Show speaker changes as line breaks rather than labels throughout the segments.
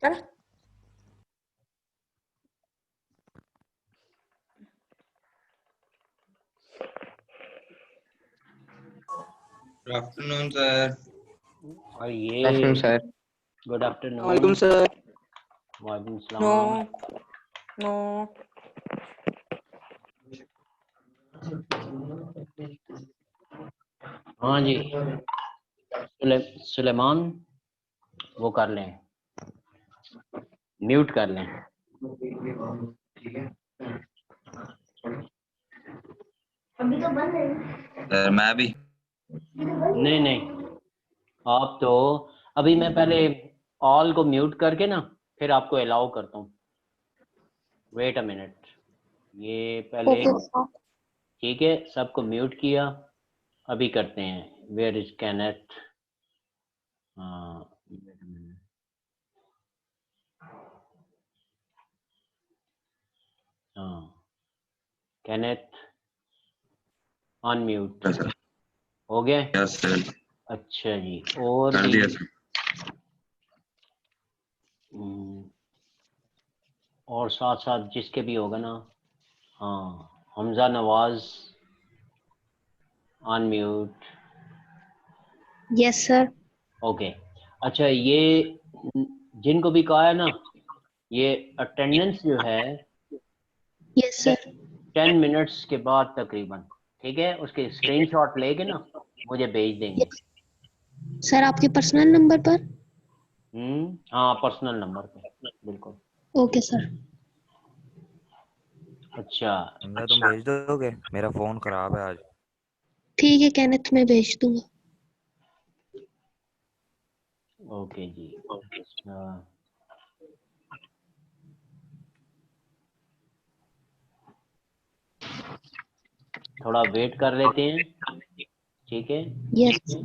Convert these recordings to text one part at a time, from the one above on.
चल
Good afternoon, sir.
और
afternoon
ये
सर।
Good afternoon.
वालेकुम सर।
वालेकुम
नो
सलाम।
नो
हाँ जी सुलेमान वो कर लें, म्यूट कर लें।
अभी तो बंद है।
सर मैं भी
नहीं नहीं, आप तो अभी मैं पहले ऑल को म्यूट करके ना फिर आपको अलाउ करता हूँ। वेट अ मिनट, ये पहले ठीक है, सबको म्यूट किया, अभी करते हैं। Where is Kenneth? Kenneth unmute
sir.
हो गया?
यस सर,
अच्छा जी, और
कर
भी
दिया सर।
और साथ साथ जिसके भी होगा ना। हाँ, Hamza Nawaz unmute.
Yes sir.
Okay, अच्छा ये जिनको भी कहा है ना, ये अटेंडेंस जो है
यस सर।
10 मिनट्स के बाद तकरीबन, ठीक है, उसके स्क्रीनशॉट लेके ना मुझे भेज देंगे।
सर आपके पर्सनल नंबर पर?
हाँ, पर्सनल नंबर पे, बिल्कुल।
Okay sir.
अच्छा
हमजा तुम भेज दोगे? मेरा फोन खराब है आज।
ठीक है कैनेथ, मैं भेज दूंगा।
ओके जी। थोड़ा वेट कर लेते हैं, ठीक है।
यस।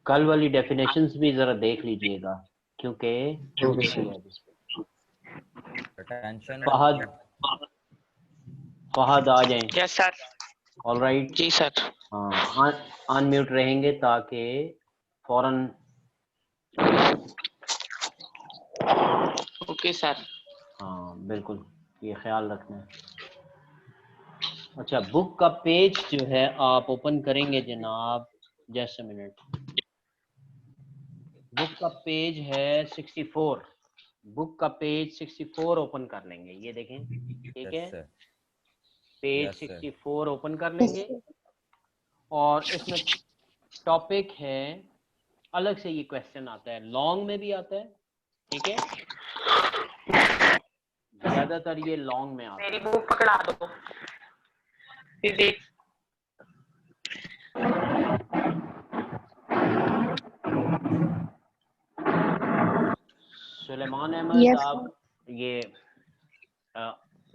कल वाली डेफिनेशंस भी जरा देख लीजिएगा, क्योंकि
टेंशन
फहद आ जाएं।
Yes sir.
ऑल राइट
जी सर।
हाँ, अनम्यूट रहेंगे ताकि फौरन।
Okay sir.
हाँ बिल्कुल, ये ख्याल रखना है। अच्छा, बुक का पेज जो है आप ओपन करेंगे जनाब, जस्ट अ मिनट। बुक का पेज है 64, बुक का पेज 64 ओपन कर लेंगे, ये देखें, ठीक है। पेज 64 ओपन कर लेंगे और इसमें टॉपिक है, अलग से ये क्वेश्चन आता है, लॉन्ग में भी आता है, ठीक है, ज्यादातर ये लॉन्ग में आता है।
मेरी बुक पकड़ा दो।
सुलेमान अहमद,
यस
आप ये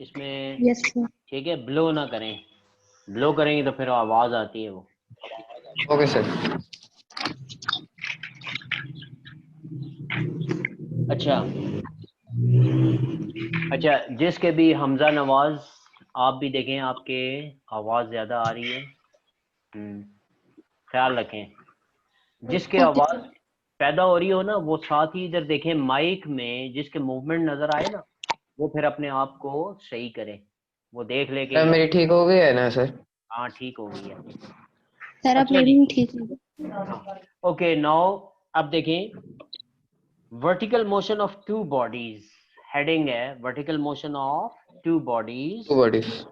इसमें
यस सर।
ठीक है, ब्लो ना करें, ब्लो करेंगे तो फिर आवाज आती है वो।
Okay sir.
अच्छा, जिसके भी हमजा नवाज, आप भी देखें, आपके आवाज ज्यादा आ रही है, ख्याल रखें। जिसके
ओके
आवाज
सर।
पैदा हो रही हो ना, वो साथ ही इधर देखें माइक में जिसके मूवमेंट नजर आए ना, वो फिर अपने आप को सही करे, वो देख ले कि
मेरी ठीक हो गई है ना सर?
हाँ ठीक हो गई है।
सर आप
अच्छा जी,
मेरी ठीक है।
ओके नाउ अब देखें, vertical motion of two bodies, heading है vertical motion of two bodies
two bodies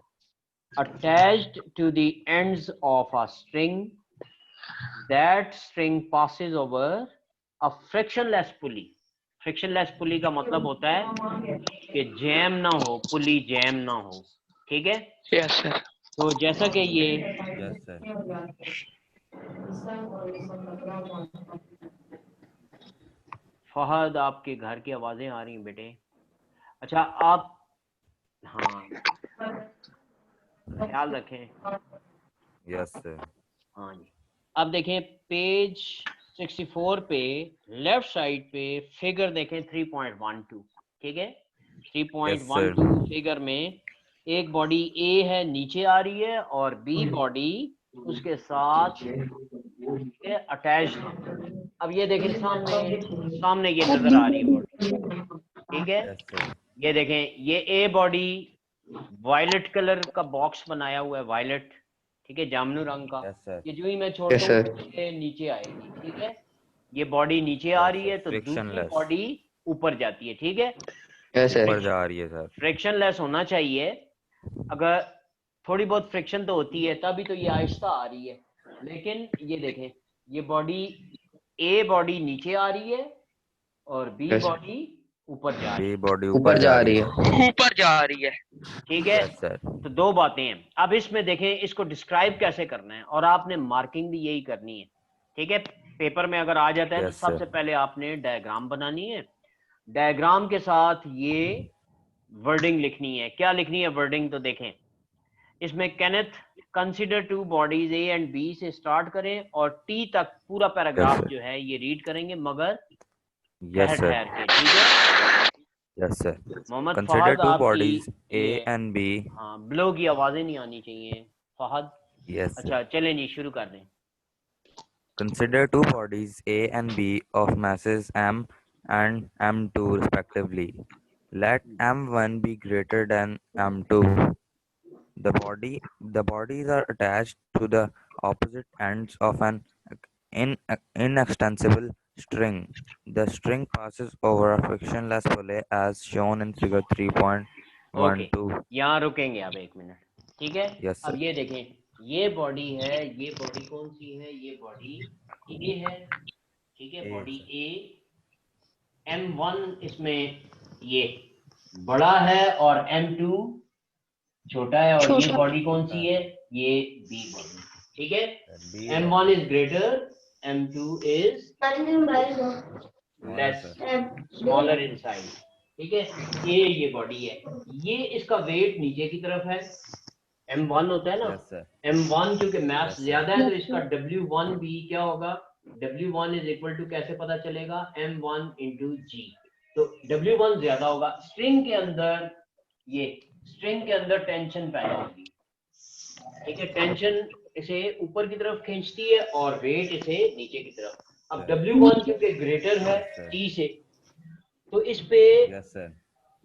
attached to the ends of a string, that string passes over a frictionless pulley. frictionless pulley का मतलब होता है कि jam ना हो, पुली जैम ना हो, ठीक है।
Yes sir.
तो जैसा कि ये फहद, आपके घर की आवाजें आ रही हैं बेटे। अच्छा आप, हाँ ख्याल रखें।
Yes sir.
हाँ जी, अब देखें पेज 64 पे लेफ्ट साइड पे फिगर देखें 3.12, ठीक है। 3.12 फिगर में एक बॉडी ए है, नीचे आ रही है, और बी बॉडी उसके साथ ये अटैच्ड है। अब ये देखें सामने ये नजर आ रही है बॉडी, ठीक है।
यस सर,
ये देखें ये ए बॉडी वायलेट कलर का बॉक्स बनाया हुआ है, वायलेट, ठीक है, जामुनी रंग का।
यस सर,
ये जो ही मैं
Yes,
छोड़ता
sir.
हूँ ये नीचे आएगी, ठीक है। ये बॉडी नीचे आ
Yes,
रही
sir.
है तो दूसरी
Frictionless.
बॉडी ऊपर जाती है, ठीक है।
Yes, sir.
ऊपर जा रही है सर।
फ्रिक्शनलेस होना चाहिए। अगर थोड़ी बहुत फ्रिक्शन तो होती है तभी तो ये आहिस्ता आ रही है। लेकिन ये देखें ये बॉडी ए बॉडी नीचे आ रही है और बी
Yes.
बॉडी ऊपर जा रही
बी
है,
बॉडी
ऊपर जा रही है।
ठीक है।
यस सर,
तो दो बातें हैं। अब इसमें देखें इसको डिस्क्राइब कैसे करना है और आपने मार्किंग भी यही करनी है, ठीक है। पेपर में अगर आ जाता है तो
Yes, sir.
सबसे पहले आपने डायग्राम बनानी है, डायग्राम के साथ ये वर्डिंग लिखनी है। क्या लिखनी है वर्डिंग, तो देखें इसमें Kenneth consider two bodies A and B से स्टार्ट करें और टी तक पूरा पैराग्राफ
sir.
जो है ये रीड करेंगे, मगर
यस सर,
ठहर के, ठीक है।
Yes sir.
Mohammed
Consider
Fahad
two
आपकी
bodies A
ये
and B.
हाँ ब्लो की आवाजें नहीं आनी चाहिए फहद।
Yes sir.
अच्छा चलें जी शुरू कर दें।
Consider two bodies A and B of masses m and m2 respectively. Let m1 be greater than m2. The bodies are attached to the opposite ends of an inextensible string. The string passes over a frictionless pulley as shown in figure 3.12.
यहाँ रुकेंगे अब एक minute, ठीक है।
Yes,
अब
sir.
ये देखें ये बॉडी है, ये बॉडी कौन सी है, ये बॉडी ए है, ठीक है।
A,
body
sir.
A, M1 इसमें ये बड़ा है और M2 छोटा है, और ये बॉडी कौन सी है, ये बी बॉडी, ठीक है।
B
M1 is greater, M2 is less, smaller in size, ठीक है। ये बॉडी है, ये इसका वेट नीचे की तरफ है, M1 होता है ना।
Yes, sir.
M1 क्योंकि मास
Yes, sir.
ज्यादा है तो इसका W1 भी क्या होगा, W1 इज इक्वल टू कैसे पता चलेगा, M1 इंटू जी। तो W1 ज्यादा होगा। स्ट्रिंग के अंदर ये स्ट्रिंग के अंदर टेंशन पैदा होगी, ठीक है। टेंशन इसे ऊपर की तरफ खींचती है और वेट इसे नीचे की तरफ। अब W1 क्योंकि ग्रेटर है T से, तो इस पे
Yes sir.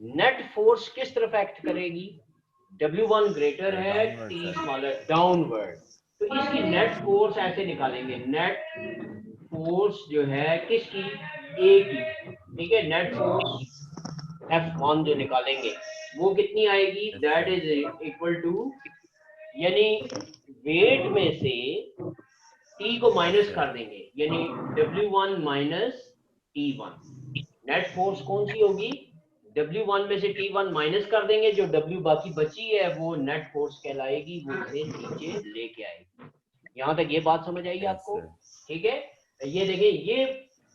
नेट फोर्स किस तरफ एक्ट करेगी, W1 ग्रेटर है,
Downward,
T
sir.
Smaller, downward. तो इसकी नेट फोर्स ऐसे निकालेंगे, नेट फोर्स जो है किसकी, A की, ठीक है। नेट फोर्स F1 जो निकालेंगे वो कितनी आएगी,
Yes,
that
sir.
Is equal to, यानी वेट में से T को माइनस कर देंगे, यानी W1 minus T1। Net force कौन सी होगी, W1 में से T1 माइनस कर देंगे, जो W बाकी बची है वो नेट फोर्स कहलाएगी, वो इसे नीचे लेके आएगी। यहाँ तक ये बात समझ आई
Yes,
आपको,
sir.
ठीक है। ये देखिए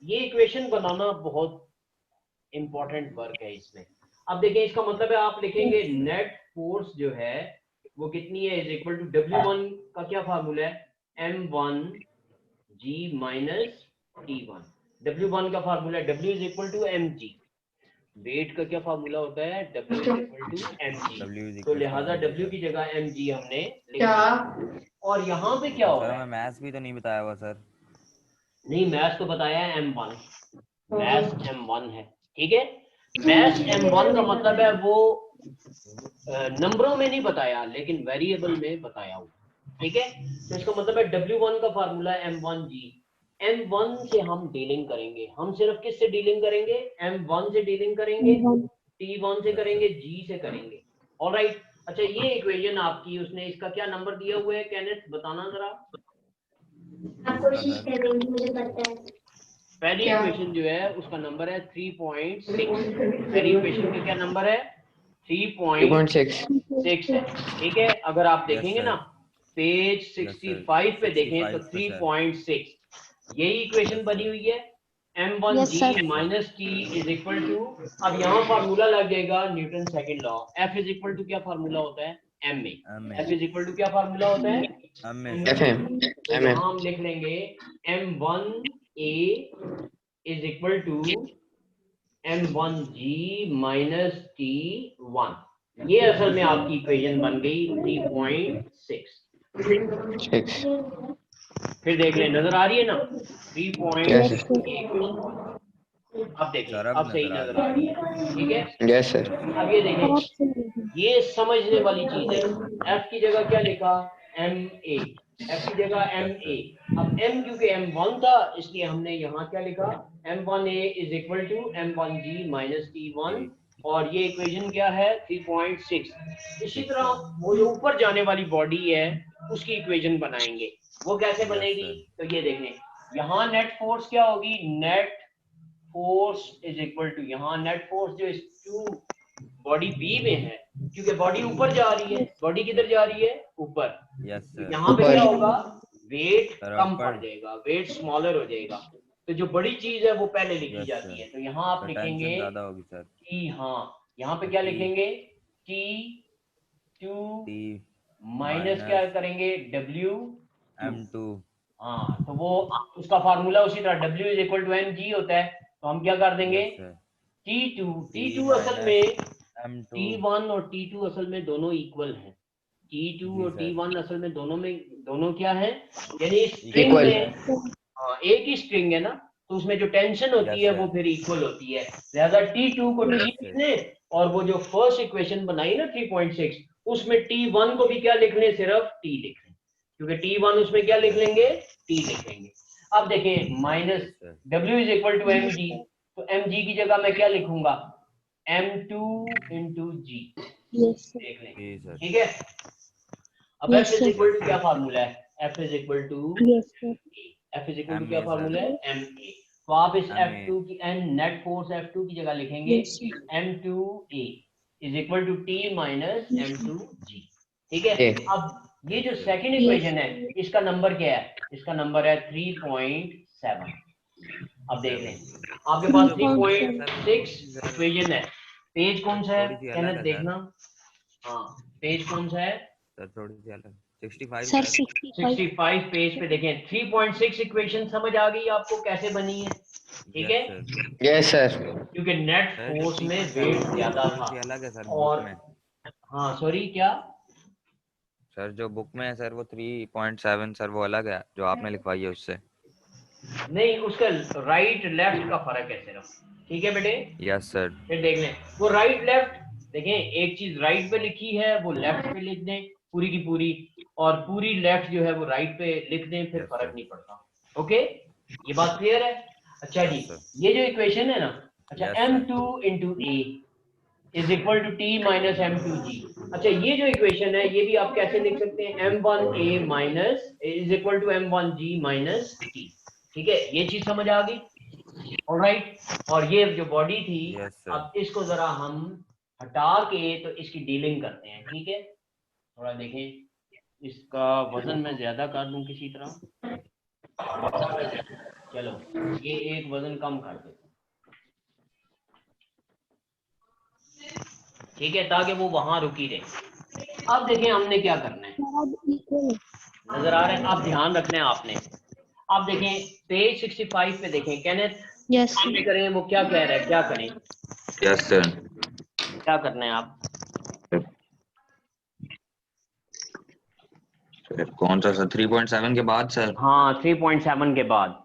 ये इक्वेशन बनाना बहुत इंपॉर्टेंट वर्क है इसमें। अब देखिए इसका मतलब है आप लिखेंगे नेट फोर्स जो है वो कितनी है, इज इक्वल टू W1 का क्या फार्मूला है, M1 G minus T1। W1 का फार्मूला है W is equal to mg। Weight का क्या फार्मूला होता है, W is equal to mg।
W is
तो
equal to
लिहाजा
mg,
W
sir.
की जगह mg हमने लिख दिया। और यहाँ पे क्या हो
सर
रहा
मैं
है,
मैथ्स भी तो नहीं बताया हुआ सर।
नहीं मैथ्स तो बताया है M1, मैथ्स M1 है, ठीक है। मैथ्स M1 का मतलब है वो नंबरों में नहीं बताया लेकिन वेरिएबल में बताया हुआ, ठीक है। तो इसका मतलब है W1 का फार्मूला M1G। M1 से हम डीलिंग करेंगे, हम सिर्फ किस से डीलिंग करेंगे, M1 से डीलिंग करेंगे, T1 से करेंगे, G से करेंगे, ऑलराइट। अच्छा ये इक्वेशन आपकी, उसने इसका क्या नंबर दिया हुआ है केनेथ, बताना जरा।
कोशिश करेंगे, मुझे पता है।
पहली इक्वेशन जो है उसका नंबर है 3.6। पहली इक्वेशन का क्या नंबर है, 3.6 है, ठीक है। अगर आप देखेंगे
sir.
ना पेज
Yes, sir.
65 पे देखें तो
65 पे, sir.
3.6 यही इक्वेशन बनी हुई है। M1
Yes,
G
sir.
Minus T is equal to, अब यहाँ फार्मूला लग जाएगा Newton second law. F is equal to क्या फार्मूला होता है, M में। F इज इक्वल टू क्या फार्मूला होता है,
FM.
तो यहाँ हम लिख लेंगे M1A is equal to M1G minus T1। ये असल में आपकी इक्वेशन बन गई 3.6।
6.
फिर देख लें, नजर आ रही है ना 3 point
Yes,
Yes,
sir.
sir.
ये इक्वेशन बन गई। अब देखें,
सर अब
अब सही
नजर आ
नजर
रही
आ
है।
रही है, ठीक है।
Yes, sir.
अब ये देखें,
आप सुन
ये समझने वाली चीज है। एफ की जगह क्या लिखा, एम ए, एफ की जगह एम
Yes,
ए।
sir.
अब एम क्योंकि एम वन था इसलिए हमने यहाँ क्या लिखा, M one A is equal to M one G minus T one, और ये इक्वेशन क्या है 3.6। इसी
Six,
तरह
sir.
वो जो ऊपर जाने वाली बॉडी है उसकी इक्वेशन बनाएंगे। वो कैसे
Yes,
बनेगी,
sir.
तो ये देखें, यहाँ नेट फोर्स क्या होगी, net force is equal to, यहाँ नेट फोर्स जो इस टू बॉडी बी में है, क्योंकि बॉडी ऊपर जा रही है, बॉडी किधर जा रही है, ऊपर,
Yes,
तो
sir.
यहाँ पे
ऊपर।
क्या होगा, वेट
Sir,
कम
upper.
पड़ जाएगा, वेट स्मॉलर हो जाएगा। तो जो बड़ी चीज है वो पहले लिखी
Yes,
जाती
sir.
है, तो यहाँ आप
तो
लिखेंगे
टेंशन ज्यादा होगी सर।
टी, हाँ यहाँ पे
तो
क्या
T-
लिखेंगे, टी टू
T
माइनस क्या करेंगे, डब्ल्यू,
M2
हाँ तो वो उसका फार्मूला उसी तरह W is equal to M G होता है, तो हम क्या कर देंगे,
Yes, sir.
T2 असल में
M2
T1 और T2 असल में दोनों इक्वल हैं। T2
जी
और
सर।
T1 असल में दोनों क्या है, यानी स्ट्रिंग
Equal.
में, हाँ एक ही स्ट्रिंग है ना, तो उसमें जो टेंशन होती
Yes,
है
sir.
वो फिर इक्वल होती है। लिहाजा T2 को T
Yes, sir.
लिख लें, और वो जो फर्स्ट इक्वेशन बनाई ना 3.6, उसमें T1 को भी क्या लिख लें, सिर्फ T लिख लें, क्योंकि T1 उसमें क्या लिख लेंगे, T लिख लेंगे। अब देखें minus
Yes, sir.
W is equal to M G, तो एम जी की जगह मैं क्या लिखूंगा, M2 इंटू जी,
Yes, sir.
देख लें,
जी सर।
ठीक है। अब
Yes,
F is
sir.
Equal to क्या फार्मूला है, F is equal to
Yes, sir.
F is equal to
MA
क्या
सर।
फार्मूला है, MA। तो आप इस
MA।
F2 की एन नेट फोर्स F2 की जगह लिखेंगे
Yes, sir.
M2A is equal to T minus M2G, ठीक है।
ठीक।
अब ये जो सेकंड इक्वेशन है इसका नंबर क्या है, इसका नंबर है 3.7। अब देख लें, आपके पास 3.6 इक्वेशन है, पेज कौन सा है,
थोड़ी सी अलग
कहना
है,
देखना, हाँ पेज कौन सा है,
सर थोड़ी सी अलग 65
Sir,
सर।
65.
65 पेज पे देखें। 3.6 इक्वेशन समझ आ गई आपको कैसे बनी है, ठीक है,
Yes, sir.
Yes, sir.
क्योंकि नेट
सर
फोर्स में
3.7
वेट
थी,
ज्यादा
थोड़ी
था।
सी अलग है सर
और
बुक में।
हाँ सॉरी क्या,
सर जो बुक में है सर वो 3.7 सर वो अलग है जो आपने लिखवाई है उससे।
नहीं उसका राइट लेफ्ट का फर्क है सिर्फ, ठीक है बेटे।
Yes sir.
फिर देख लें वो राइट लेफ्ट, देखें एक चीज राइट पे लिखी है वो लेफ्ट पे लिख दें पूरी की पूरी, और पूरी लेफ्ट जो है वो राइट पे लिख दें, फिर
Yes,
फर्क
sir.
नहीं पड़ता। ओके, ये बात क्लियर है। अच्छा
Yes,
जी,
sir.
ये जो इक्वेशन है ना, अच्छा
Yes, sir.
M2 into A is equal to T minus M2G। अच्छा ये जो इक्वेशन है ये भी आप कैसे लिख सकते हैं, M1A minus is equal to M1G minus T, ठीक है, ये चीज समझ आ गई, ऑलराइट। और ये जो बॉडी थी,
Yes, sir.
अब इसको जरा हम हटा के तो इसकी डीलिंग करते हैं, ठीक है। थोड़ा देखें, इसका वजन मैं ज्यादा कर दूं किसी तरह, चलो ये एक वजन कम कर देते हैं, ठीक है, ताकि वो वहां रुकी रहे। अब देखें हमने क्या करना है, नजर आ रहे हैं, आप ध्यान रखना है आपने। आप देखें पेज 65 पे देखें, कहने
Yes, sir.
सामने करें वो क्या कह रहा है, क्या करें,
यस सर।
क्या करना है आप,
सर कौन सा सर, 3.7 के बाद सर,
हाँ 3.7 के बाद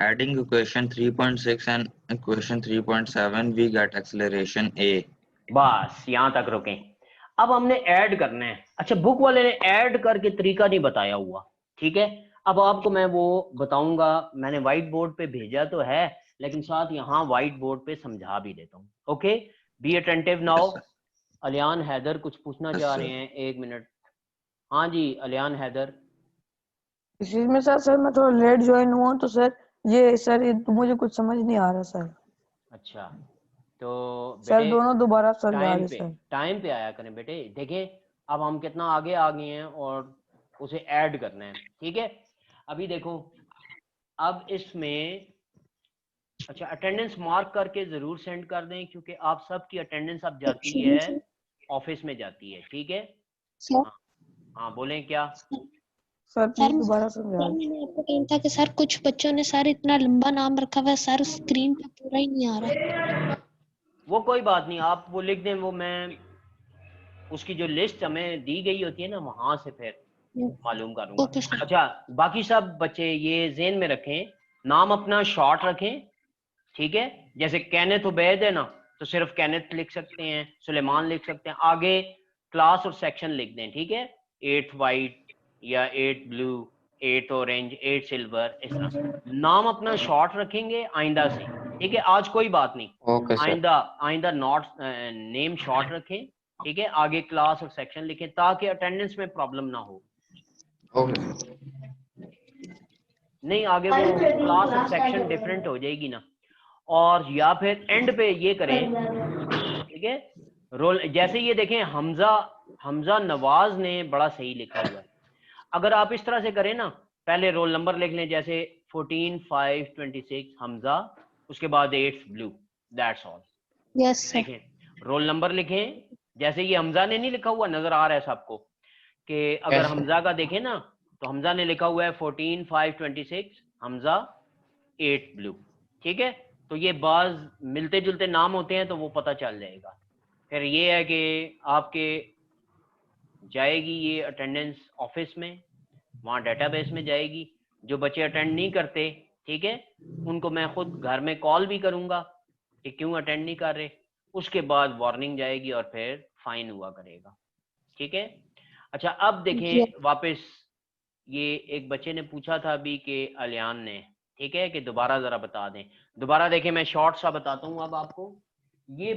adding equation 3.6 and equation 3.7 we get acceleration a।
बस यहाँ तक रुकें। अब हमने ऐड करना है। अच्छा बुक वाले ने ऐड करके तरीका नहीं बताया हुआ, ठीक है, अब आपको मैं वो बताऊंगा, मैंने व्हाइट बोर्ड पे भेजा तो है लेकिन साथ यहाँ व्हाइट बोर्ड पे समझा भी देता हूँ। Okay, be attentive now. Aliyan Haider कुछ पूछना
Yes,
चाह
sir.
रहे हैं, एक मिनट। हाँ जी अलियान हैदर।
इस चीज में सर मैं थोड़ा लेट ज्वाइन हुआ तो सर ये तो मुझे कुछ समझ नहीं आ रहा सर।
अच्छा तो
सर
बेटे
दोनों दोबारा समझा रहे सर।
टाइम पे आया करें बेटे। देखें अब हम कितना आगे आ गए हैं और उसे ऐड करना है, ठीक है। अभी देखो, अब इसमें अच्छा अटेंडेंस मार्क करके जरूर सेंड कर दें, क्योंकि आप सबकी अटेंडेंस अब जाती है ऑफिस में जाती है, ठीक है।
Sir.
हाँ बोलें क्या,
सर प्लीज
सर
दोबारा समझा
सर, मैंने आपको कहा था कि सर कुछ बच्चों ने सर इतना लंबा नाम रखा हुआ है सर, स्क्रीन पे पूरा ही नहीं आ रहा।
वो कोई बात नहीं, आप वो लिख दें, वो मैं उसकी जो लिस्ट हमें दी गई होती है ना, वहां से फिर मालूम करूंगा।
Okay sir.
अच्छा, बाकी सब बच्चे ये ज़हन में रखें, नाम अपना शॉर्ट रखें, ठीक है। जैसे कैनेथ उबैद है ना, तो सिर्फ कैनेथ लिख सकते हैं, सुलेमान लिख सकते हैं, आगे क्लास और सेक्शन लिख दें, ठीक है। 8 वाइट या 8 ब्लू, 8 ऑरेंज, 8 सिल्वर, इस तरह नाम अपना शॉर्ट रखेंगे आइंदा से, ठीक है। आज कोई बात नहीं,
ओके सर।
आइंदा नॉट नेम शॉर्ट रखें, ठीक है। आगे क्लास और सेक्शन लिखें ताकि अटेंडेंस में प्रॉब्लम ना हो।
ओके।
नहीं, आगे वो क्लास और सेक्शन डिफरेंट हो जाएगी ना। और या फिर एंड पे ये करें, ठीक है। रोल जैसे ये देखें, हमजा नवाज ने बड़ा सही लिखा हुआ है। अगर आप इस तरह से करें ना, पहले रोल नंबर लिख लें, जैसे 14 5 26 हमजा, उसके बाद 8 blue, that's all.
Yes sir.
देखें रोल नंबर लिखें, जैसे ये हमजा ने नहीं लिखा हुआ, नजर आ रहा है सबको कि अगर
Yes, sir.
हमजा का देखें ना, तो हमजा ने लिखा हुआ है 14 5 26 हमजा 8 ब्लू, ठीक है। तो ये बाज मिलते जुलते नाम होते हैं, तो वो पता चल जाएगा। फिर ये है कि आपके जाएगी ये अटेंडेंस ऑफिस में, वहाँ डेटाबेस में जाएगी। जो बच्चे अटेंड नहीं करते, ठीक है, उनको मैं खुद घर में कॉल भी करूँगा कि क्यों अटेंड नहीं कर रहे। उसके बाद वार्निंग जाएगी और फिर फाइन हुआ करेगा, ठीक है। अच्छा, अब देखें वापस, ये एक बच्चे ने पूछा था अभी कि अलियान ने, ठीक है, कि दोबारा जरा बता दें। दोबारा देखें, मैं शॉर्ट सा बताता हूँ अब आपको। ये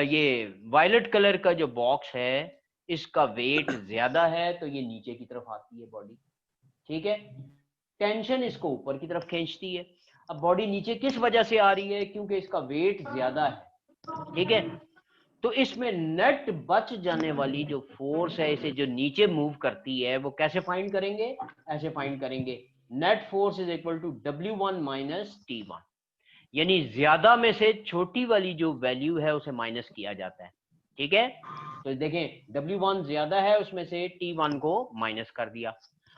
ये वायलेट कलर का जो बॉक्स है, इसका वेट ज्यादा है, तो ये नीचे की तरफ आती है बॉडी, ठीक है। टेंशन इसको ऊपर की तरफ खींचती है। अब बॉडी नीचे किस वजह से आ रही है? क्योंकि इसका वेट ज्यादा है, ठीक है। तो इसमें नेट बच जाने वाली जो फोर्स है, इसे जो नीचे मूव करती है, वो कैसे फाइंड करेंगे? ऐसे फाइंड करेंगे, net force is equal to W1 minus T1, यानी ज्यादा में से छोटी वाली जो वैल्यू है उसे माइनस किया जाता है, ठीक है। तो देखें W1 ज्यादा है, उसमें से T1 को माइनस कर दिया।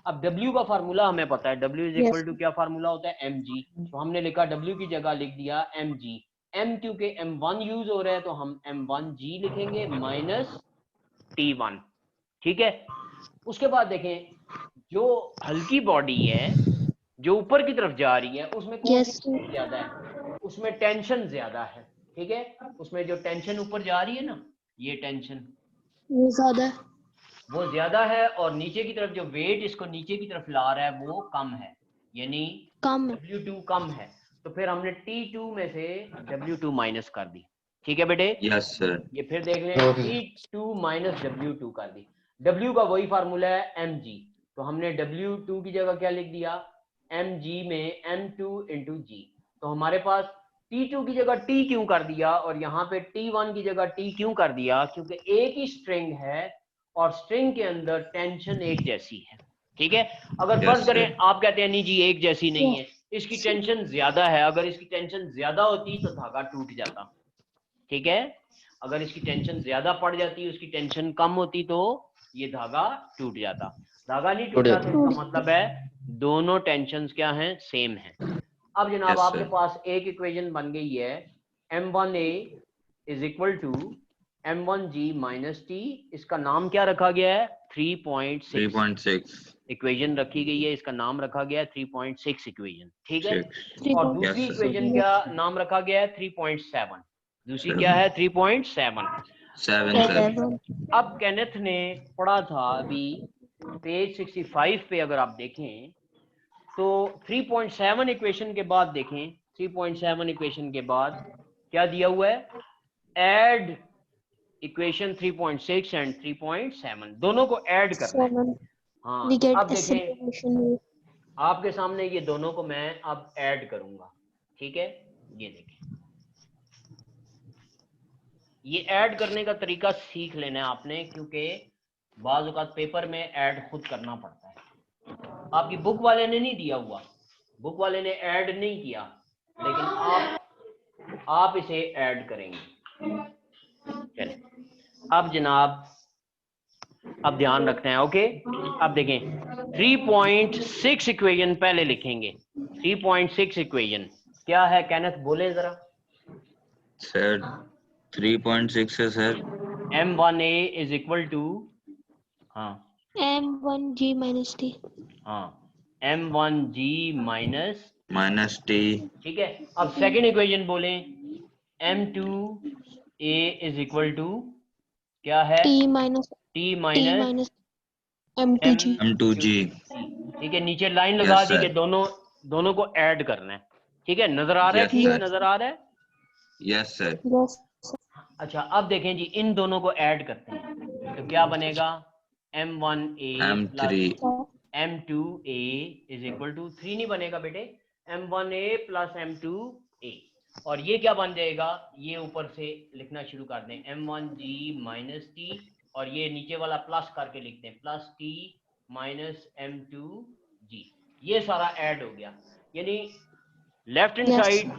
अब W का फार्मूला हमें पता है, W इज इक्वल टू क्या फार्मूला होता है? mg। तो हमने लिखा W की जगह लिख दिया mg। m क्योंकि m1 यूज हो रहा है, तो हम m1g लिखेंगे माइनस T1, ठीक है। उसके बाद देखें, जो हल्की बॉडी है जो ऊपर की तरफ जा रही है, उसमें कौन सी चीज ज्यादा है? उसमें टेंशन ज्यादा है, ठीक है। उसमें जो टेंशन ऊपर जा रही है ना, ये टेंशन
वो ज्यादा है,
वो ज्यादा है, और नीचे की तरफ जो वेट इसको नीचे की तरफ ला रहा है वो कम है, यानी
कम।
W2 कम है। तो फिर हमने T2 में से W2 माइनस कर दी, ठीक है बेटे।
Yes sir.
ये फिर देख लें, T2 माइनस W2 कर दी। W का वही फार्मूला है mg, तो हमने W2 की जगह क्या लिख दिया? mg में m2 इंटू g। तो हमारे पास T2 की जगह T क्यों कर दिया और यहाँ पे T1 की जगह T क्यों कर दिया? क्योंकि एक ही स्ट्रिंग है और स्ट्रिंग के अंदर टेंशन एक जैसी है, ठीक है। अगर फर्ज करें आप कहते हैं नहीं जी एक जैसी नहीं है, इसकी टेंशन ज्यादा है, अगर इसकी टेंशन ज्यादा होती तो धागा टूट जाता, ठीक है। अगर इसकी टेंशन ज्यादा पड़ जाती, उसकी टेंशन कम होती, तो ये धागा टूट जाता। धागा नहीं टूटा तो इसका मतलब है दोनों टेंशंस क्या हैं? सेम हैं। अब जनाब आपके पास एक इक्वेशन बन गई है, m1a is equal to m1g minus t। इसका नाम क्या रखा गया है? 3.6 इक्वेशन रखी गई है, इसका नाम रखा गया है 3.6 इक्वेशन, ठीक है। और दूसरी इक्वेशन का नाम रखा गया है 3.7। दूसरी क्या है? 3.7। अब केनेथ ने पढ़ा था अभी पेज 65 पे, अगर आप देखें तो 3.7 इक्वेशन के बाद देखें, 3.7 इक्वेशन के बाद क्या दिया हुआ है? ऐड इक्वेशन 3.6 एंड 3.7, दोनों को ऐड करना है। हाँ, अब देखें आपके सामने ये दोनों को मैं अब ऐड करूंगा, ठीक है। ये देखें, ये ऐड करने का तरीका सीख लेना है आपने, क्योंकि बाज़ औक़ात पेपर में ऐड खुद करना पड़ता है। आपकी बुक वाले ने नहीं दिया हुआ, बुक वाले ने ऐड नहीं किया, लेकिन आप इसे ऐड करेंगे। चलें, अब जनाब अब ध्यान रखना है, ओके। अब देखें 3.6 इक्वेशन पहले लिखेंगे। 3.6 इक्वेशन क्या है? केनेथ बोले जरा।
सर 3.6 है sir
M1A is equal to, हाँ
M1G minus T.
हाँ, M1G माइनस,
माइनस टी।
ठीक है। अब सेकंड इक्वेशन बोलें, M2A इज इक्वल टू क्या है?
T minus
T
T
minus
minus M2G.
M2G।
ठीक है, नीचे लाइन लगा
Yes,
दी कि
sir.
दोनों को ऐड करना है। ठीक है, नजर आ रहा है?
Yes,
ठीक
sir.
नजर आ रहा है?
Yes sir.
Yes.
अच्छा, अब देखें जी, इन दोनों को ऐड करते हैं तो क्या बनेगा? M1A
M3
plus M2A is equal to 3 नहीं बनेगा बेटे, M1A प्लस M2A, और ये क्या बन जाएगा? ये ऊपर से लिखना शुरू कर दें, M1G माइनस T, और ये नीचे वाला प्लस करके लिखते हैं, प्लस T माइनस M2G। ये सारा ऐड हो गया, यानी लेफ्ट हैंड
Yes.
साइड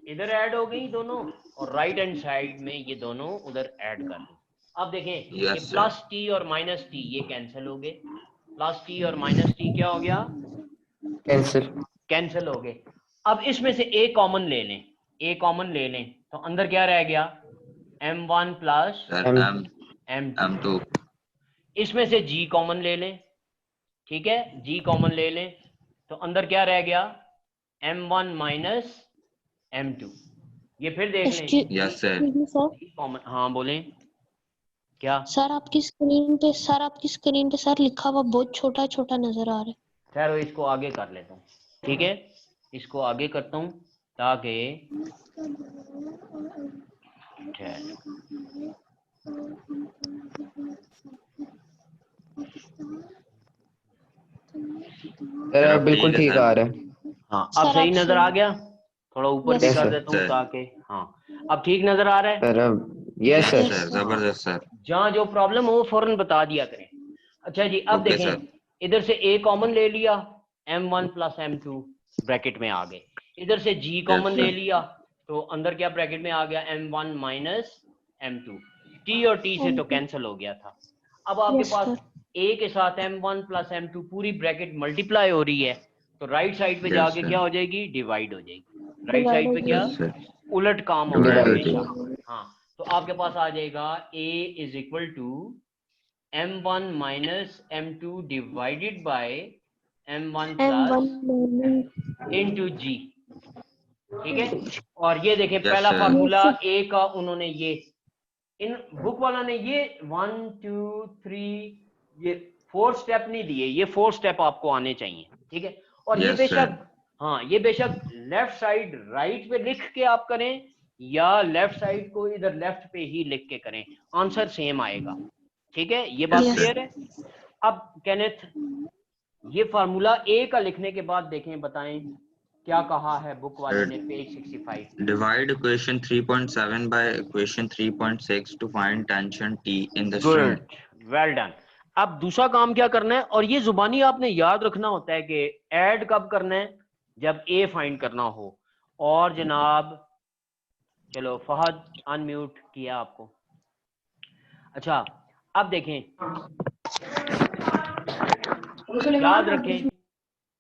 इधर ऐड हो गई दोनों, और राइट हैंड साइड में ये दोनों उधर ऐड कर दी। अब देखें, ये
Yes, sir.
प्लस टी और माइनस टी ये कैंसिल हो गए, प्लस टी और माइनस टी क्या हो गया? कैंसिल हो गए। अब इसमें से ए कॉमन ले लें, ए कॉमन ले लें तो अंदर क्या रह गया? M1 plus
sir
M2।
M2।
इसमें से G कॉमन ले लें, ठीक है, G कॉमन ले लें तो अंदर क्या रह गया? M1 minus M2। ये फिर देख लें,
yes sir.
Excuse me, sir.
G common, हाँ बोलें क्या?
सर आपकी स्क्रीन पे सर लिखा हुआ बहुत छोटा छोटा नजर आ रहा है।
खैर इसको आगे कर लेता हूँ, ठीक है, इसको आगे करता हूँ ताकि
बिल्कुल ठीक आ रहा है।
हाँ, अब
सर,
सही
आप
नजर आ गया? थोड़ा ऊपर भी
Yes,
कर
sir.
देता हूँ
Sir.
ताकि, हाँ अब ठीक नजर आ रहा है?
Sir yes sir.
सर जबरदस्त सर।
जहाँ जो प्रॉब्लम हो फौरन बता दिया करें। अच्छा जी, अब
Okay,
देखें,
sir.
इधर से A कॉमन ले लिया, M1 प्लस M2 ब्रैकेट में आ गए, इधर से G कॉमन ले
sir.
लिया तो अंदर क्या ब्रैकेट में आ गया? M1 minus M2। T और T से तो कैंसिल हो गया था। अब आपके
Yes,
पास
sir.
A के साथ M1 प्लस M2 पूरी ब्रैकेट मल्टीप्लाई हो रही है, तो राइट साइड पे
Yes,
जाके
sir.
क्या हो जाएगी? डिवाइड हो जाएगी। राइट साइड पे क्या?
Yes, sir.
उलट काम होगा
Divide हो
हमेशा। हाँ, तो आपके पास आ जाएगा A is equal to M1 minus M2 divided by M1 plus
M1
into G। ठीक है, और ये देखें
Yes,
पहला
sir.
फार्मूला A का उन्होंने ये, इन बुक वाला ने ये 1 2 3 ये 4 स्टेप नहीं दिए, ये 4 स्टेप आपको आने चाहिए। ठीक है, और ये
Yes,
बेशक,
sir.
हाँ ये बेशक लेफ्ट साइड राइट पे लिख के आप करें या लेफ्ट साइड को इधर लेफ्ट पे ही लिख के करें, आंसर सेम आएगा। ठीक है, ये बात
Yes, sir.
क्लियर है? अब केनेथ, ये फार्मूला ए का लिखने के बाद देखें, बताएं क्या कहा है बुक वाले ने, page 65।
Divide equation 3.7 by equation 3.6 to find tension T in the string.
Good, well done. अब दूसरा काम क्या करना है, और ये जुबानी आपने याद रखना होता है कि ऐड कब करना है? जब ए फाइंड करना हो। और जनाब चलो फहद अनम्यूट किया आपको। अच्छा, अब देखें, याद रखें,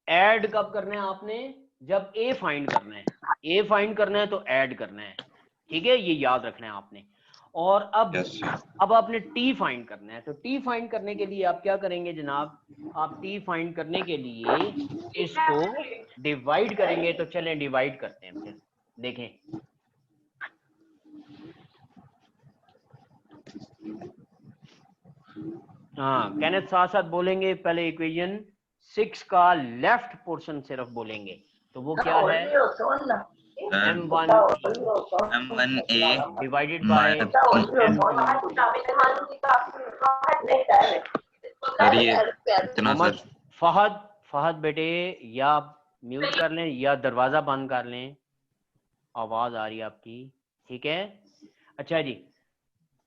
ऐड कब करना है आपने? जब ए फाइंड करना है। ए फाइंड करना है तो ऐड करना है। ठीक है, ये याद रखना है आपने। और अब
Yes, sir.
अब आपने टी फाइंड करना है, तो टी फाइंड करने के लिए आप क्या करेंगे जनाब? आप टी फाइंड करने के लिए इसको डिवाइड करेंगे, तो चलें डिवाइड करते हैं फिर, देखें। हाँ, केनेथ साथ साथ बोलेंगे, पहले इक्वेशन 6 का लेफ्ट पोर्शन सिर्फ बोलेंगे, तो वो क्या है?
M1A
divided by M2।
Sir ये इतना सर।
फहद बेटे या म्यूट कर लें या दरवाजा बंद कर लें, आवाज आ रही है आपकी। ठीक है, अच्छा जी,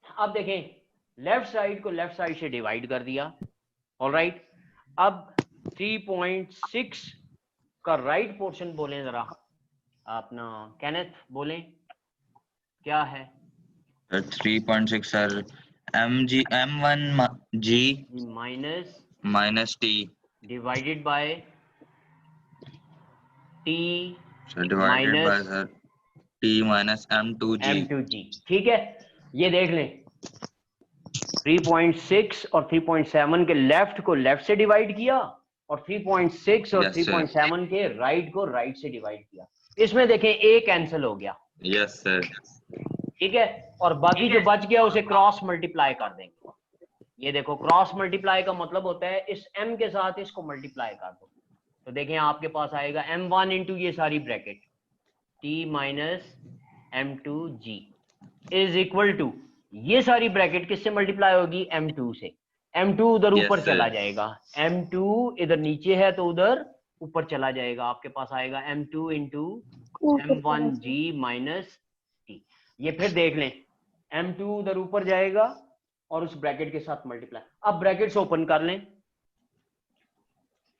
अब देखें, लेफ्ट साइड को लेफ्ट साइड से डिवाइड कर दिया। ऑलराइट, अब 3.6 का राइट पोर्शन बोलें जरा अपना, केनेथ बोलें क्या है?
3.6 sir. M1G
minus
T
divided by T
sir divided by
minus
sir T minus M2G।
M2G। ठीक है, ये देख लें, 3.6 और 3.7 के लेफ्ट को लेफ्ट से डिवाइड किया और 3.6 और
Yes, sir.
3.7 के राइट को राइट से डिवाइड किया। इसमें देखें ए कैंसिल हो गया,
Yes, sir.
ठीक है, और बाकी जो बच गया उसे क्रॉस मल्टीप्लाई कर देंगे। ये देखो क्रॉस मल्टीप्लाई का मतलब होता है इस m के साथ इसको मल्टीप्लाई कर दो, तो देखें आपके पास आएगा m1 इंटू ये सारी bracket t minus m2g is equal to ये सारी ब्रैकेट किससे मल्टीप्लाई होगी, m2 से। m2 उधर
Yes,
ऊपर
sir.
चला जाएगा, m2 इधर नीचे है तो उधर ऊपर चला जाएगा, आपके पास आएगा m2 into m1g minus t। ये फिर देख लें m2 उधर ऊपर जाएगा और उस ब्रैकेट के साथ मल्टीप्लाई। अब ब्रैकेट्स ओपन कर लें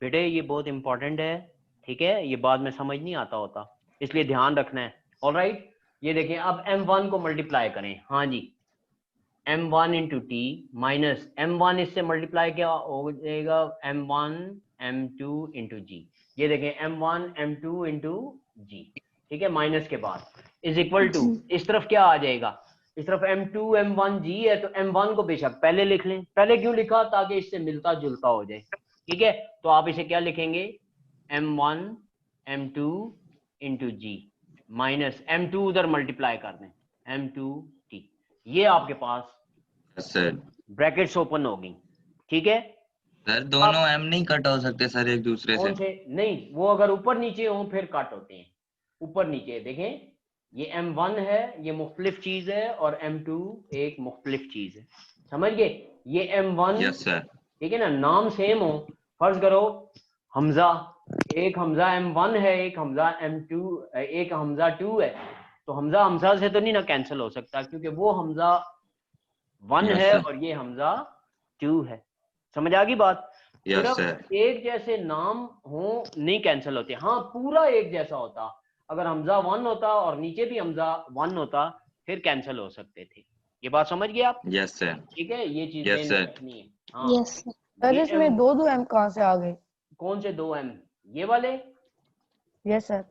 बेटे, ये बहुत इंपॉर्टेंट है, ठीक है, ये बाद में समझ नहीं आता होता, इसलिए ध्यान रखना है। ऑलराइट, ये देखें अब m1 को मल्टीप्लाई करें, हाँ जी, m1 into T minus m1 इससे मल्टीप्लाई क्या हो जाएगा, m1 m2 इंटू जी। ये देखें m1 m2 इंटू जी, ठीक है, माइनस के बाद इज इक्वल टू इस तरफ क्या आ जाएगा, इस तरफ m2 m1 g है तो m1 को बेशक पहले लिख लें। पहले क्यों लिखा, ताकि इससे मिलता जुलता हो जाए, ठीक है, तो आप इसे क्या लिखेंगे, m1 m2 इंटू जी माइनस m2 उधर मल्टीप्लाई कर दें m2t। ये आपके पास
Yes, sir.
ब्रैकेट्स ओपन हो गई, ठीक है।
सर दोनों m नहीं कट हो सकते सर एक दूसरे
कौन
से?
से नहीं, वो अगर ऊपर नीचे हो फिर कट होते हैं, ऊपर नीचे। देखें ये m1 है, ये मुख्तलिफ चीज है, और m2 एक मुख्तलिफ चीज है, समझ गए। ये m1
Yes, sir.
ठीक है ना, नाम सेम हो, फर्ज करो हमजा, एक हमजा m1 है, एक हमजा m2, एक हमजा 2 है, तो हमजा हमजा से तो नहीं ना कैंसिल हो सकता, क्योंकि वो हमजा 1
Yes,
है
sir.
और ये हमजा 2 है। समझ आ गई बात?
Yes,
सिर्फ
sir.
एक जैसे नाम हो नहीं कैंसिल होते, हाँ पूरा एक जैसा होता, अगर हमजा 1 होता और नीचे भी हमजा 1 होता फिर कैंसिल हो सकते थे। ये बात समझ गए आप?
Yes, sir.
ठीक है, ये चीज
Yes, sir.
रखनी है। हाँ,
यस सर।
सर
ये
इसमें
M-
दो दो m कहाँ से आ गए?
कौन से 2m, ये वाले?
Yes sir.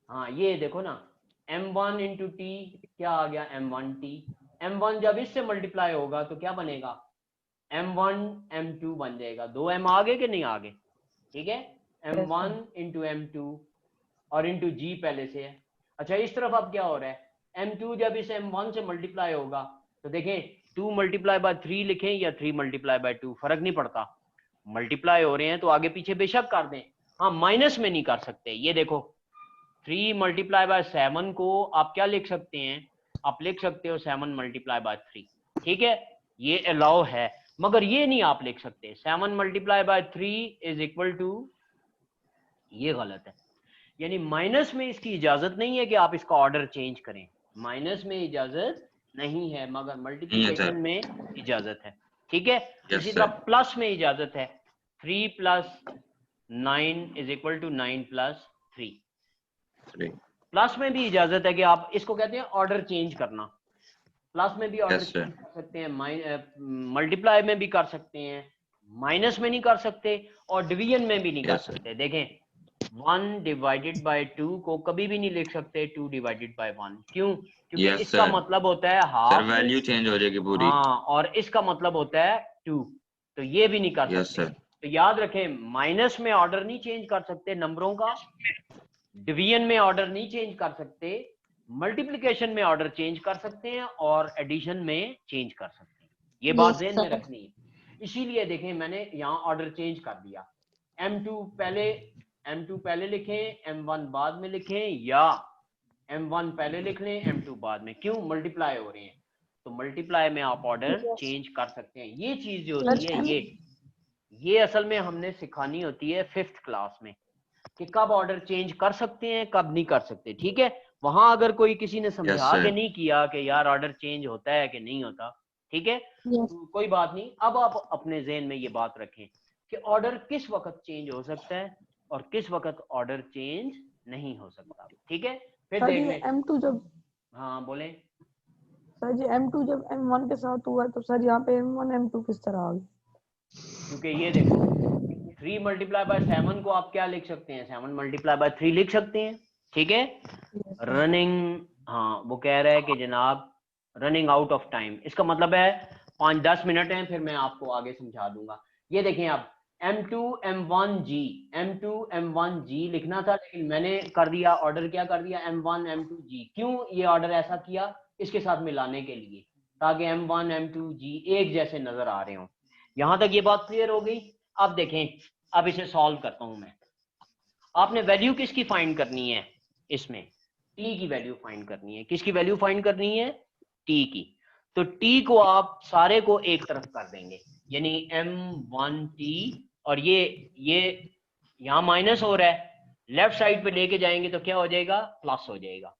हाँ ये देखो ना, m1 इंटू टी क्या आ गया, m1t। m1 जब इससे मल्टीप्लाई होगा तो क्या बनेगा, m1 m2 बन जाएगा। 2m आगे कि नहीं आगे, ठीक है, m1 इंटू m2 और इंटू g पहले से है। अच्छा इस तरफ अब क्या हो रहा है, m2 जब इस m1 से मल्टीप्लाई होगा तो देखें 2 मल्टीप्लाई बाय 3 लिखें या 3 मल्टीप्लाई बाय 2, फर्क नहीं पड़ता, मल्टीप्लाई हो रहे हैं तो आगे पीछे बेशक कर दें, हाँ माइनस में नहीं कर सकते। ये देखो 3 मल्टीप्लाई बाय 7 को आप क्या लिख सकते हैं, आप लिख सकते हो 7 मल्टीप्लाई बाय 3, ठीक है, ये अलाउ है, मगर ये नहीं आप लिख सकते 7 multiply by 3 is equal to, ये गलत है, यानी माइनस में इसकी इजाजत नहीं है कि आप इसका ऑर्डर चेंज करें, माइनस में इजाजत नहीं है, मगर मल्टीप्लिकेशन में इजाजत है, ठीक है। इसी तरह प्लस में इजाजत है, 3 plus 9 is equal to 9 plus 3। Plus में भी इजाजत है कि आप इसको कहते हैं ऑर्डर चेंज करना, प्लस में भी ऑर्डर चेंज कर सकते हैं, मल्टीप्लाई में भी कर सकते हैं, माइनस में नहीं कर सकते और डिवीजन में भी नहीं कर सकते। देखें 1 डिवाइडेड बाय 2 को कभी भी नहीं लिख सकते 2 डिवाइडेड बाय 1, क्यों? क्योंकि इसका मतलब होता है हाफ,
वैल्यू चेंज हो जाएगी पूरी,
हाँ, और इसका मतलब होता है 2, तो ये भी नहीं कर सकते। तो याद रखें माइनस में ऑर्डर नहीं चेंज कर सकते नंबरों का, डिवीजन में ऑर्डर नहीं चेंज कर सकते, मल्टीप्लिकेशन में ऑर्डर चेंज कर सकते हैं और एडिशन में चेंज कर सकते हैं, ये बात ध्यान में रखनी है। इसीलिए देखें मैंने यहाँ ऑर्डर चेंज कर दिया, m2 पहले लिखें, m1 बाद में लिखें, या m1 पहले लिख लें, m2 बाद में, क्यों? मल्टीप्लाई हो रहे हैं, तो मल्टीप्लाई में आप ऑर्डर चेंज कर सकते हैं। ये चीज जो होती है ये असल में हमने सिखानी होती है 5th क्लास में कि कब ऑर्डर चेंज कर सकते हैं कब नहीं कर सकते, ठीक है। वहां अगर कोई किसी ने समझा के नहीं किया कि यार ऑर्डर चेंज होता है कि नहीं होता, ठीक है, तो कोई बात नहीं, अब आप अपने ज़हन में ये बात रखें कि ऑर्डर किस वक्त चेंज हो सकता है और किस वक्त ऑर्डर चेंज नहीं हो सकता, ठीक है। फिर देख लें
m2 जब,
हाँ बोले
सर जी m2 जब m1 के साथ हुआ तो सर यहाँ पे m1 m2 किस तरह आ गई?
क्योंकि ये देखो 3 मल्टीप्लाई बाय 7 को आप क्या लिख सकते हैं, 7 मल्टीप्लाई बाय 3 लिख सकते हैं, ठीक है। रनिंग, हाँ वो कह रहा है कि जनाब रनिंग आउट ऑफ टाइम, इसका मतलब है 5-10 मिनट हैं, फिर मैं आपको आगे समझा दूंगा। ये देखें अब M2 M1G, M2 M1G लिखना था, लेकिन मैंने कर दिया ऑर्डर, क्या कर दिया, M1 M2G। क्यों ये ऑर्डर ऐसा किया? इसके साथ मिलाने के लिए, ताकि M1 M2G एक जैसे नजर आ रहे हो। यहां तक ये बात क्लियर हो गई? अब देखें, अब इसे सॉल्व करता हूं मैं। आपने वैल्यू किसकी फाइंड करनी है? इसमें t की वैल्यू फाइंड करनी है। किसकी वैल्यू फाइंड करनी है? t की। तो t को आप सारे को एक तरफ कर देंगे, यानी M1t, और ये यहां माइनस हो रहा है, लेफ्ट साइड पे लेके जाएंगे तो क्या हो जाएगा? प्लस हो जाएगा,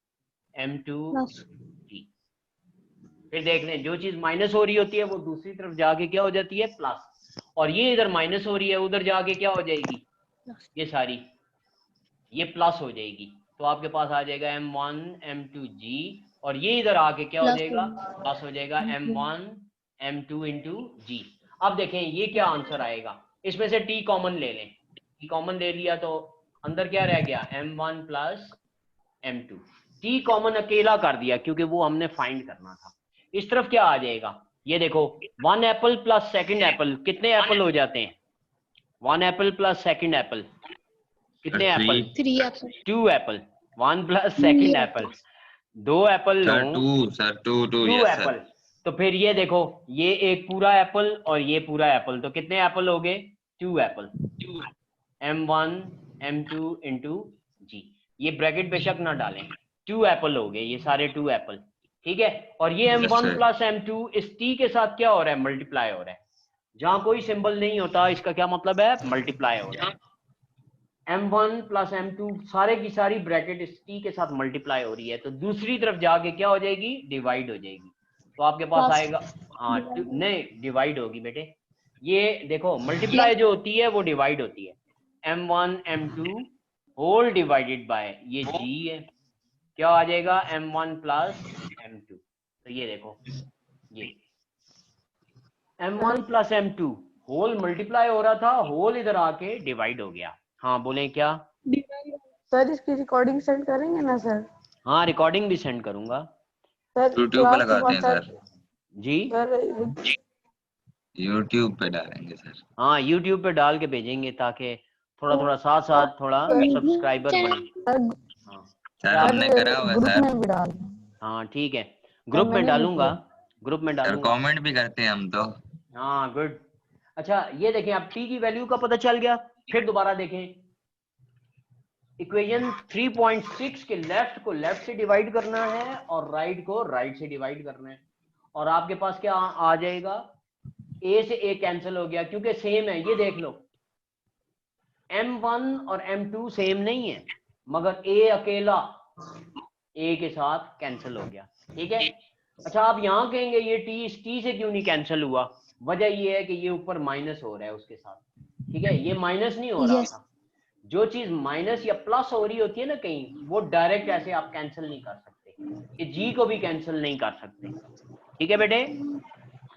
M2t। फिर देख लें, जो चीज माइनस हो रही होती है वो दूसरी तरफ जाके क्या हो जाती है? प्लस। और ये इधर माइनस हो रही है, उधर जाके क्या हो जाएगी? ये सारी ये प्लस हो जाएगी। तो आपके पास आ जाएगा M1 M2G, और ये इधर आके क्या हो जाएगा? प्लस हो जाएगा M1 M2 इंटू G। अब देखें ये क्या आंसर आएगा। इसमें से t कॉमन ले लें, t कॉमन ले लिया तो अंदर क्या रह गया? M1 plus M2। t common अकेला कर दिया क्योंकि वो हमने फाइंड करना था। इस तरफ क्या आ जाएगा? ये देखो, 1 एप्पल प्लस सेकंड एप्पल, कितने एप्पल हो जाते हैं? 1 एप्पल प्लस सेकंड एप्पल, कितने apple?
3 apple.
2 apple. 1 plus second apple, 2 apple लो,
सर 2
2
yes
एप्पल।
sir।
तो फिर ये देखो, ये एक पूरा एप्पल और ये पूरा एप्पल, तो कितने एप्पल हो गए? 2 Apple. M1 M2 into G। ये ब्रैकेट बेशक ना डालें, 2 एप्पल हो गए, ये सारे 2 एप्पल, ठीक है। और ये
Yes,
M1
sir।
Plus M2 इस t के साथ क्या हो रहा है? मल्टीप्लाई हो रहा है। जहां कोई सिंबल नहीं होता इसका क्या मतलब है? मल्टीप्लाई हो रहा है। M1 प्लस M2 सारे की सारी ब्रैकेट इस t के साथ मल्टीप्लाई हो रही है, तो दूसरी तरफ जाके क्या हो जाएगी? डिवाइड हो जाएगी। तो आपके पास
Plus।
आएगा, हाँ नहीं डिवाइड होगी बेटे। ये देखो, मल्टीप्लाई जो होती है वो डिवाइड होती है। M1 M2 whole divided by ये G है, क्या आ जाएगा? M1 plus M2। तो ये देखो, ये M1 plus M2 whole multiply हो रहा था, होल इधर आके डिवाइड हो गया। हाँ बोले क्या?
सर इसकी रिकॉर्डिंग सेंड करेंगे ना सर?
हाँ रिकॉर्डिंग भी सेंड करूंगा
सर
यूट्यूब पे
क्लास के
लगाते
बाद
हैं
सर
सर,
जी।
सर
यूट्यूब पे डालेंगे सर।
हाँ यूट्यूब पे डाल के भेजेंगे, ताकि थोड़ा थोड़ा साथ साथ थोड़ा सब्सक्राइबर बने। हाँ
सर
क्या?
हमने करा हुआ
ग्रुप
सर।
में भी डाल।
हाँ ठीक है, ग्रुप में
मैंने भी
डालूंगा,
किया।
ग्रुप में
सर
डालूंगा।
कमेंट भी करते हैं हम तो।
हाँ गुड। अच्छा ये देखें, अब t की वैल्यू का पता चल गया। फिर दोबारा देखें, इक्वेशन 3.6 के लेफ्ट को लेफ्ट से डिवाइड करना है और राइट को राइट से डिवाइड करना है, और आपके पास क्या आ जाएगा? a से a कैंसिल हो गया क्योंकि सेम है। ये देख लो, M1 और M2 सेम नहीं है, मगर a अकेला a के साथ कैंसिल हो गया, ठीक है। अच्छा आप यहाँ कहेंगे ये t इस t से क्यों नहीं कैंसिल हुआ? वजह ये है कि ये ऊपर माइनस हो रहा है उसके साथ, ठीक है। ये माइनस नहीं हो रहा
Yes।
था। जो चीज माइनस या प्लस हो रही होती है ना कहीं, वो डायरेक्ट ऐसे आप कैंसिल नहीं कर सकते, ये g को भी कैंसिल नहीं कर सकते, ठीक है बेटे।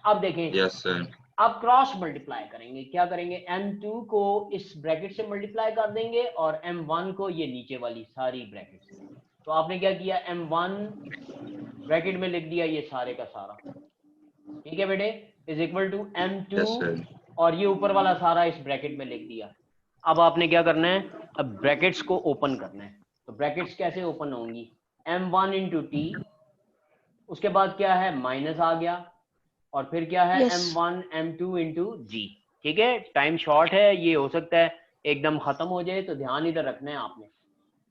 अब देखें,
यस सर।
अब क्रॉस मल्टीप्लाई करेंगे। क्या करेंगे? M2 को इस ब्रैकेट से मल्टीप्लाई कर देंगे और M1 को ये नीचे वाली सारी ब्रैकेट से। तो आपने क्या किया? M1 ब्रैकेट में लिख दिया ये सारे का सारा, ठीक है बेटे, is equal to M2,
yes sir.
और ये ऊपर वाला सारा इस ब्रैकेट में लिख दिया। अब आपने क्या करना है? अब ब्रैकेट्स को ओपन करना है। तो ब्रैकेट्स कैसे ओपन होंगी? M1 इंटू टी, उसके बाद क्या है? माइनस आ गया, और फिर क्या है?
Yes।
M1 M2 इंटू जी, ठीक है। टाइम शॉर्ट है, ये हो सकता है एकदम खत्म हो जाए, तो ध्यान इधर रखना है आपने।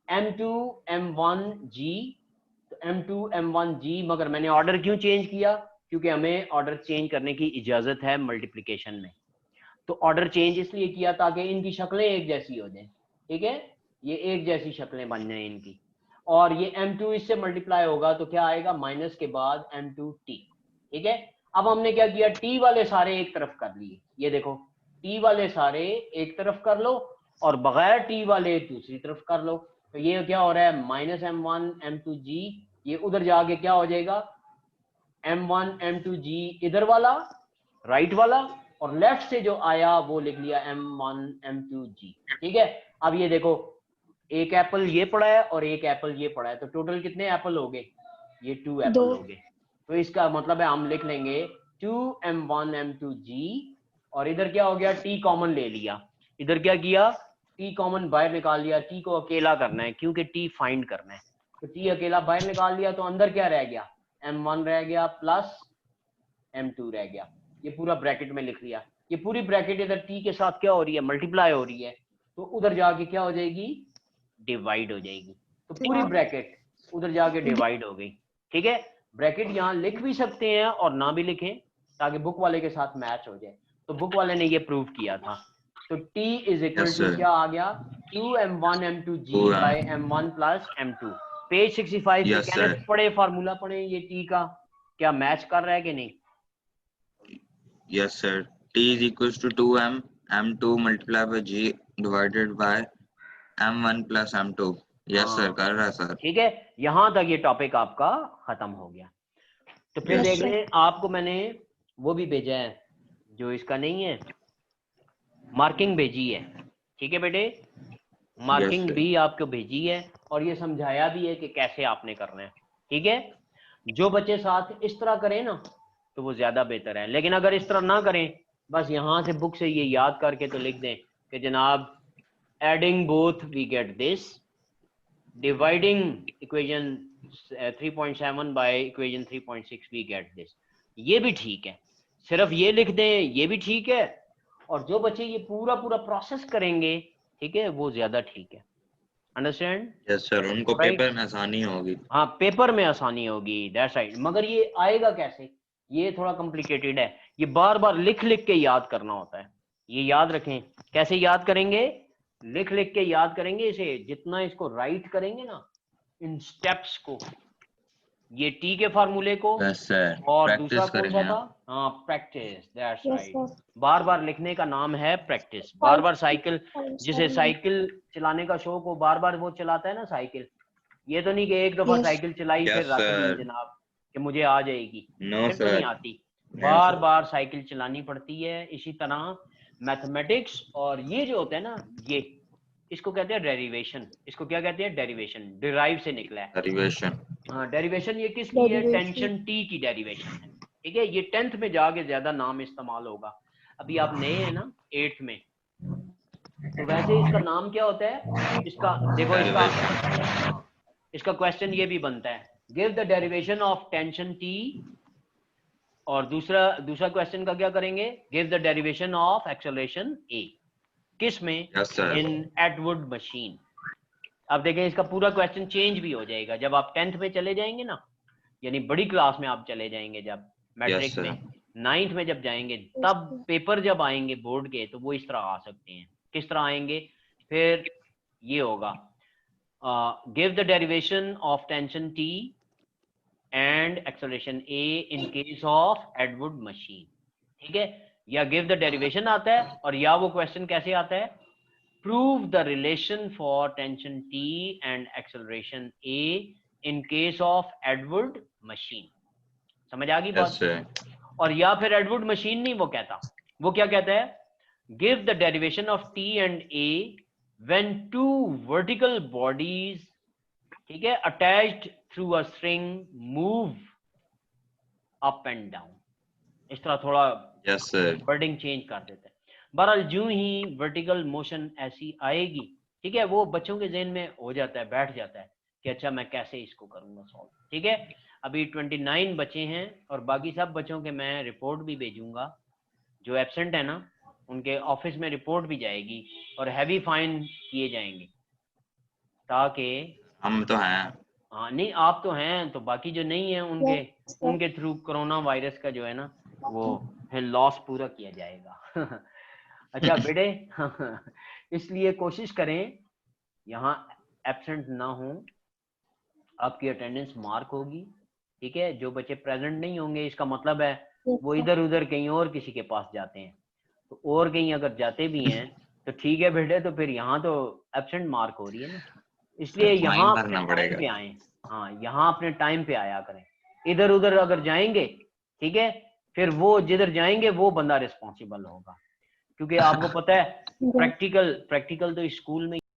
M2 M1 G, तो M2 M1 G, मगर मैंने ऑर्डर क्यों चेंज किया? क्योंकि हमें ऑर्डर चेंज करने की इजाजत है मल्टीप्लिकेशन में। तो ऑर्डर चेंज इसलिए किया ताकि इनकी शक्लें एक जैसी हो जाए, ठीक है, ये एक जैसी शक्लें बन जाए इनकी। और ये M2 इससे मल्टीप्लाई होगा तो क्या आएगा? माइनस के बाद M2T, ठीक है। अब हमने क्या किया? T वाले सारे एक तरफ कर लिए, ये देखो T वाले सारे एक तरफ कर लो और बगैर T वाले दूसरी तरफ कर लो। तो ये क्या हो रहा है? माइनस M1 M2G, ये उधर जाके क्या हो जाएगा? M1 M2G इधर वाला राइट वाला, और लेफ्ट से जो आया वो लिख लिया M1 M2G, ठीक है। अब ये देखो, एक एप्पल ये पड़ा है और एक एप्पल ये पड़ा है, तो टोटल कितने एप्पल हो गए? ये 2 एप्पल हो गए। तो इसका मतलब है हम लिख लेंगे 2m1m2g, और इधर क्या हो गया, t कॉमन ले लिया, इधर क्या किया, t कॉमन बाहर निकाल लिया, t को अकेला करना है क्योंकि t फाइंड करना है, तो t अकेला बाहर निकाल लिया, तो अंदर क्या रह गया, m1 रह गया प्लस m2 रह गया, ये पूरा ब्रैकेट में लिख लिया, ये पूरी ब्रैकेट इधर t के साथ क्या हो रही है, मल्टीप्लाई हो रही है, तो उधर जाके क्या हो जाएगी, डिवाइड हो जाएगी, तो पूरी ब्रैकेट उधर जाके डिवाइड हो गई। ठीक है, ब्रैकेट यहाँ लिख भी सकते हैं और ना भी लिखें ताकि बुक वाले के साथ मैच हो जाए, तो बुक वाले ने ये प्रूव किया था, तो t इज इक्वल टू क्या आ गया, 2m1m2g bye m1 plus m2। Page 65 पे कहने पढ़े, फार्मूला पढ़े, ये t का क्या मैच कर रहा है कि नहीं?
Yes sir, t is equals to 2m m2 multiplied by g divided by m1 plus m2। Yes sir, कर रहा है सर।
ठीक है, यहाँ तक ये टॉपिक आपका खत्म हो गया। तो फिर देख लें, आपको मैंने वो भी भेजा है जो इसका नहीं है, मार्किंग भेजी है। ठीक है बेटे, मार्किंग भी आपको भेजी है और ये समझाया भी है कि कैसे आपने करना है। ठीक है, जो बच्चे साथ इस तरह करें ना तो वो ज्यादा बेहतर है, लेकिन अगर इस तरह ना करें, बस यहाँ से बुक से ये याद करके तो लिख दें कि जनाब adding both we get this, dividing equation 3.7 by equation 3.6 we get this, ये भी ठीक है, सिर्फ ये लिख दें ये भी ठीक है, और जो बच्चे ये पूरा प्रोसेस करेंगे, ठीक है, वो ज्यादा ठीक है। अंडरस्टैंड?
यस सर, उनको पेपर में आसानी होगी।
हाँ, पेपर में आसानी होगी, दैट्स राइट। मगर ये आएगा कैसे, ये थोड़ा कॉम्प्लिकेटेड है, ये बार बार लिख लिख के याद करना होता है, ये याद रखें। कैसे याद करेंगे, लिख लिख के याद करेंगे इसे, जितना इसको राइट करेंगे ना इन स्टेप्स को, ये टी के फार्मूले को, और दूसरा कौन सा था, हाँ प्रैक्टिस, दैट्स राइट। बार बार लिखने का नाम है प्रैक्टिस। बार बार साइकिल, जिसे साइकिल चलाने का शौक हो, बार बार वो चलाता है ना साइकिल, ये तो नहीं कि एक दफा साइकिल चलाई फिर रख दी जनाब कि मुझे आ जाएगी, फिर तो नहीं आती, बार बार साइकिल चलानी पड़ती है। इसी तरह मैथमेटिक्स, और ये जो होता है ना, ये इसको कहते हैं डेरिवेशन, इसको क्या कहते हैं, डेरिवेशन, डिराइव से निकला है डेरिवेशन। हाँ, डेरिवेशन ये किसकी है, टेंशन टी की डेरिवेशन है। ठीक है, ये 10th में जाके ज्यादा नाम इस्तेमाल होगा, अभी आप नए हैं ना 8th में, तो वैसे इसका नाम क्या होता है, इसका देखो, इसका क्वेश्चन ये भी बनता है, give the derivation of tension T, और दूसरा क्वेश्चन का क्या करेंगे, give the derivation of acceleration A. किस में, इन एडवर्ड मशीन। अब देखें, इसका पूरा क्वेश्चन चेंज भी हो जाएगा जब आप 10th में चले जाएंगे ना, यानी बड़ी क्लास में आप चले जाएंगे, जब मैट्रिक में 9th में जब जाएंगे, तब पेपर जब आएंगे बोर्ड के, तो वो इस तरह आ सकते हैं। किस तरह आएंगे, फिर ये होगा, give the derivation of tension T and acceleration A in case of Edward machine. ठीक है, या गिव द डेरिवेशन आता है, और या वो क्वेश्चन कैसे आता है, prove the relation for tension T and acceleration A in case of Edward machine. समझ आ गई बात? और या फिर एडवर्ड मशीन नहीं वो कहता, वो क्या कहता है, give the derivation of T and A when two vertical bodies, ठीक है, attached through a string move up and down. इस तरह थोड़ा वर्डिंग चेंज कर देते हैं। बहरहाल जो ही वर्टिकल मोशन ऐसी आएगी, ठीक है, वो बच्चों के ज़हन में हो जाता है, बैठ जाता है कि अच्छा मैं कैसे इसको करूंगा सॉल्व। ठीक है, अभी 29 बच्चे हैं, और बाकी सब बच्चों के मैं रिपोर्ट भी भेजूंगा, जो एब्सेंट है ना उनके ऑफिस में रिपोर्ट भी जाएगी, और हैवी फाइन किए जाएंगे, ताकि
हम तो हैं,
हाँ नहीं आप तो हैं, तो बाकी जो नहीं है उनके थ्रू कोरोना वायरस का जो है ना वो लॉस पूरा किया जाएगा। अच्छा बेटे, इसलिए कोशिश करें यहाँ एब्सेंट ना हो, आपकी अटेंडेंस मार्क होगी। ठीक है, जो बच्चे प्रेजेंट नहीं होंगे, इसका मतलब है वो इधर उधर कहीं और किसी के पास जाते हैं, तो और कहीं अगर जाते भी हैं तो ठीक है बेटे, तो फिर यहाँ तो एब्सेंट मार्क हो रही है ना, इसलिए यहाँ अपने टाइम पे आए। हाँ, यहाँ अपने टाइम पे आया करें, इधर उधर अगर जाएंगे, ठीक है, फिर वो जिधर जाएंगे वो बंदा रिस्पॉन्सिबल होगा, क्योंकि आपको पता है प्रैक्टिकल तो स्कूल में